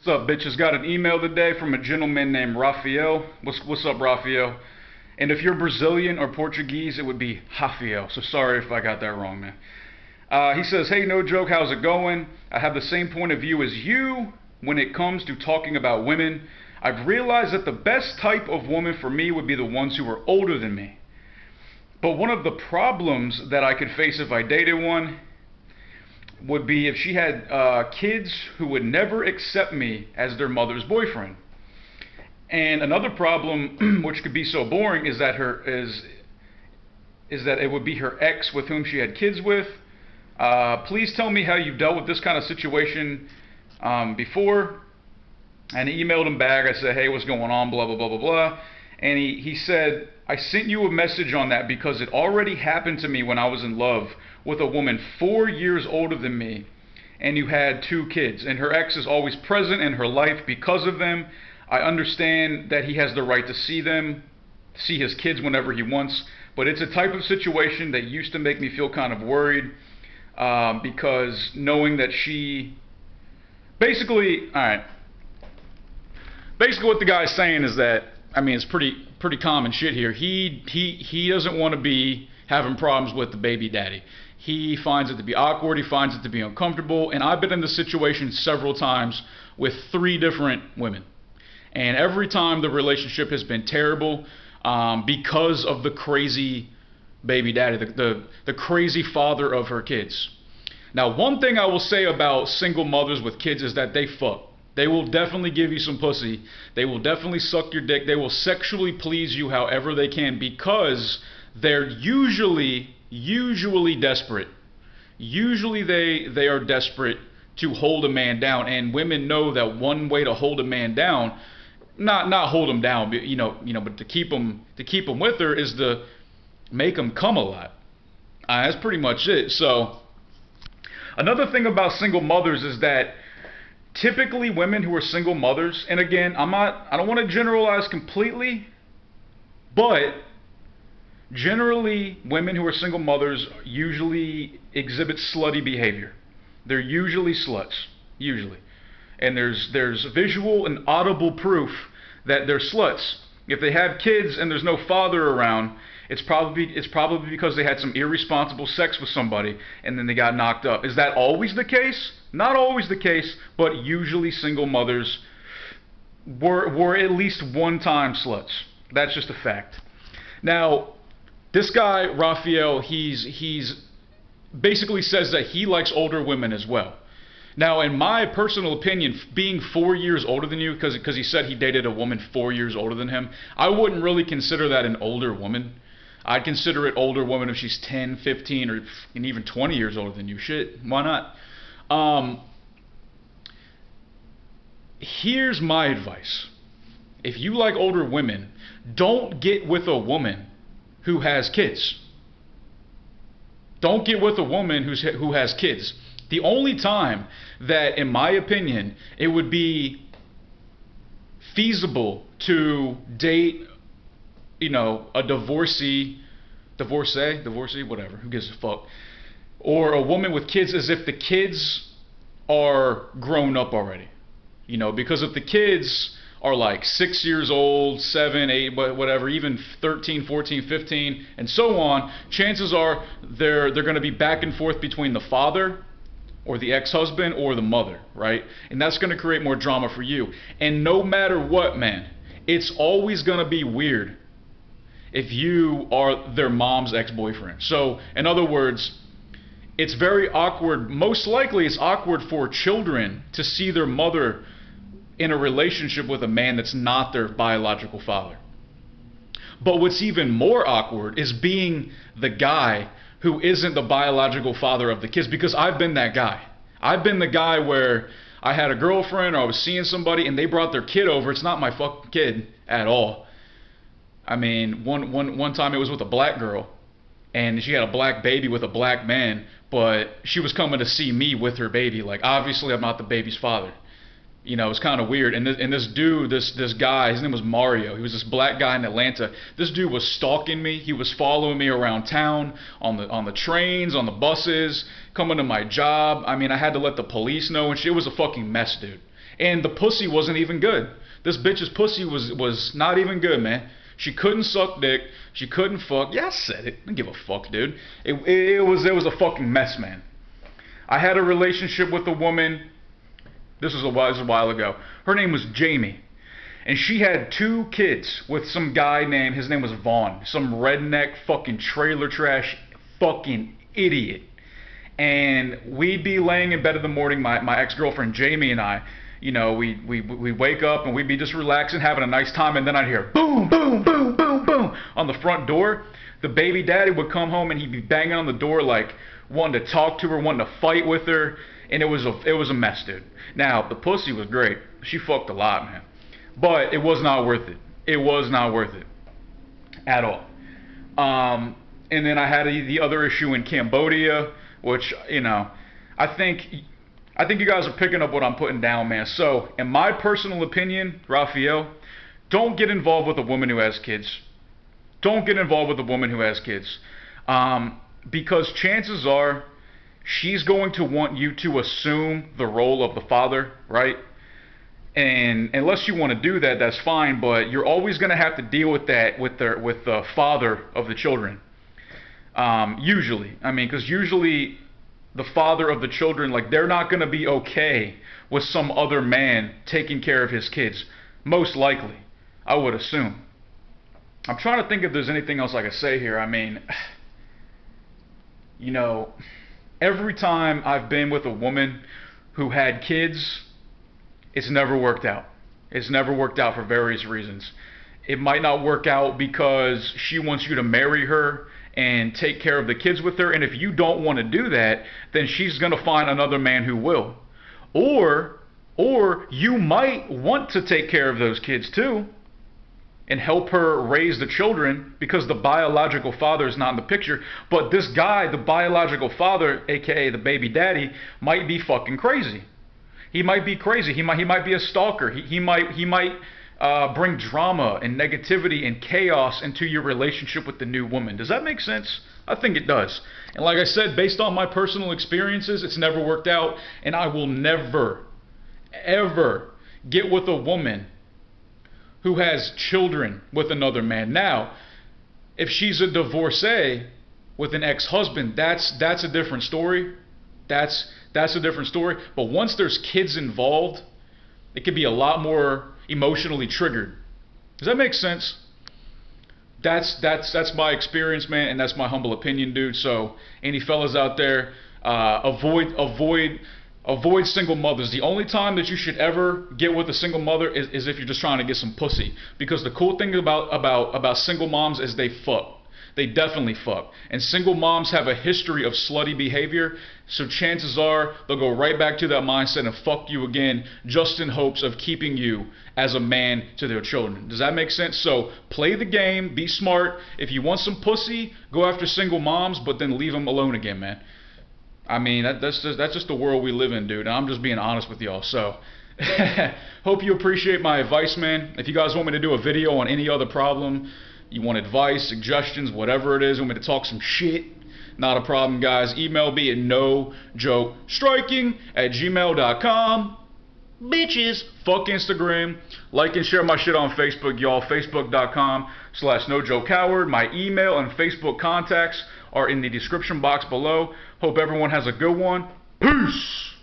What's up, bitches? Got an email today from a gentleman named Rafael. What's up, Rafael? And if you're Brazilian or Portuguese, it would be Rafael. So sorry if I got that wrong, man. He says, hey, no joke, how's it going? I have the same point of view as you when it comes to talking about women. I've realized that the best type of woman for me would be the ones who are older than me. But one of the problems that I could face if I dated one would be if she had kids who would never accept me as their mother's boyfriend. And another problem, which could be so boring, is that it would be her ex with whom she had kids with. Please tell me how you've dealt with this kind of situation before. And I emailed him back. I said, hey, what's going on, blah, blah, blah, blah, blah. And he said, I sent you a message on that because it already happened to me when I was in love with a woman 4 years older than me, and you had 2 kids, and her ex is always present in her life because of them. I understand that he has the right to see his kids whenever he wants, but it's a type of situation that used to make me feel kind of worried because knowing that she basically what the guy's saying is that, I mean, it's pretty common shit here. He doesn't want to be having problems with the baby daddy. He finds it to be awkward. He finds it to be uncomfortable. And I've been in this situation several times with 3 different women. And every time the relationship has been terrible because of the crazy baby daddy, the crazy father of her kids. Now, one thing I will say about single mothers with kids is that they fuck. They will definitely give you some pussy. They will definitely suck your dick. They will sexually please you however they can because they're usually desperate. Usually they are desperate to hold a man down, and women know that one way to hold a man down, not hold him down, but but to keep him with her is to make him come a lot. That's pretty much it. So another thing about single mothers is that typically women who are single mothers, and again, I don't want to generalize completely, but generally women who are single mothers usually exhibit slutty behavior. They're usually sluts, usually. And there's visual and audible proof that they're sluts. If they have kids and there's no father around, it's probably because they had some irresponsible sex with somebody and then they got knocked up. Is that always the case? Not always the case, but usually single mothers were at least one time sluts. That's just a fact. Now, this guy, Rafael, he's basically says that he likes older women as well. Now, in my personal opinion, being 4 years older than you, because he said he dated a woman 4 years older than him, I wouldn't really consider that an older woman. I'd consider it older woman if she's 10, 15, or even 20 years older than you. Shit, why not? Here's my advice. If you like older women, don't get with a woman who has kids. Don't get with a woman who has kids. The only time that, in my opinion, it would be feasible to date, a divorcee, whatever, who gives a fuck, or a woman with kids, is if the kids are grown up already. Because if the kids are like 6 years old, 7, 8, whatever, even 13, 14, 15, and so on, chances are they're going to be back and forth between the father or the ex-husband or the mother, right? And that's going to create more drama for you. And no matter what, man, it's always going to be weird if you are their mom's ex-boyfriend. So, in other words, it's very awkward. Most likely it's awkward for children to see their mother in a relationship with a man that's not their biological father. But what's even more awkward is being the guy who isn't the biological father of the kids, because I've been that guy. I've been the guy where I had a girlfriend or I was seeing somebody and they brought their kid over. It's not my fucking kid at all. I mean, one time it was with a black girl and she had a black baby with a black man, but she was coming to see me with her baby. Like, obviously I'm not the baby's father. It's kind of weird. And this dude, this guy, his name was Mario. He was this black guy in Atlanta. This dude was stalking me. He was following me around town, on the trains, on the buses, coming to my job. I mean, I had to let the police know and shit. It was a fucking mess, dude. And the pussy wasn't even good. This bitch's pussy was not even good, man. She couldn't suck dick. She couldn't fuck. Yeah, I said it. I don't give a fuck, dude. It was a fucking mess, man. I had a relationship with a woman. This was a while ago. Her name was Jamie. And she had 2 kids with some guy named, his name was Vaughn. Some redneck fucking trailer trash fucking idiot. And we'd be laying in bed in the morning, my ex-girlfriend Jamie and I, you know, we wake up and we'd be just relaxing, having a nice time, and then I'd hear boom, boom, boom, boom, boom on the front door. The baby daddy would come home and he'd be banging on the door like wanting to talk to her, wanting to fight with her, and it was a mess, dude. Now, the pussy was great. She fucked a lot, man. But it was not worth it. It was not worth it at all. And then I had the other issue in Cambodia, which, you know, I think you guys are picking up what I'm putting down, man. So, in my personal opinion, Raphael, don't get involved with a woman who has kids. Don't get involved with a woman who has kids. Because chances are she's going to want you to assume the role of the father, right? And unless you want to do that, that's fine, but you're always going to have to deal with that with the father of the children. Usually. I mean, because usually the father of the children, like, they're not going to be okay with some other man taking care of his kids. Most likely, I would assume. I'm trying to think if there's anything else I could say here. I mean, you know, every time I've been with a woman who had kids, it's never worked out. It's never worked out for various reasons. It might not work out because she wants you to marry her and take care of the kids with her, and if you don't want to do that, then she's going to find another man who will. Or you might want to take care of those kids too and help her raise the children because the biological father is not in the picture, but this guy, the biological father, aka the baby daddy, might be fucking crazy. He might be crazy. He might be a stalker. He might bring drama and negativity and chaos into your relationship with the new woman. Does that make sense? I think it does. And like I said, based on my personal experiences, it's never worked out, and I will never, ever get with a woman who has children with another man. Now, if she's a divorcee with an ex-husband, that's a different story. That's a different story. But once there's kids involved, it can be a lot more emotionally triggered. Does that make sense? That's my experience, man, and that's my humble opinion, dude. So any fellas out there, avoid single mothers. The only time that you should ever get with a single mother is if you're just trying to get some pussy. Because the cool thing about single moms is they fuck. They definitely fuck. And single moms have a history of slutty behavior, so chances are they'll go right back to that mindset and fuck you again just in hopes of keeping you as a man to their children. Does that make sense? So play the game, be smart. If you want some pussy, go after single moms, but then leave them alone again, man. I mean, that's just the world we live in, dude. And I'm just being honest with y'all. So hope you appreciate my advice, man. If you guys want me to do a video on any other problem, you want advice, suggestions, whatever it is, you want me to talk some shit, not a problem, guys. Email me at nojokestriking@gmail.com. Bitches. Fuck Instagram. Like and share my shit on Facebook, y'all. Facebook.com/NoJoeCoward. My email and Facebook contacts are in the description box below. Hope everyone has a good one. Peace.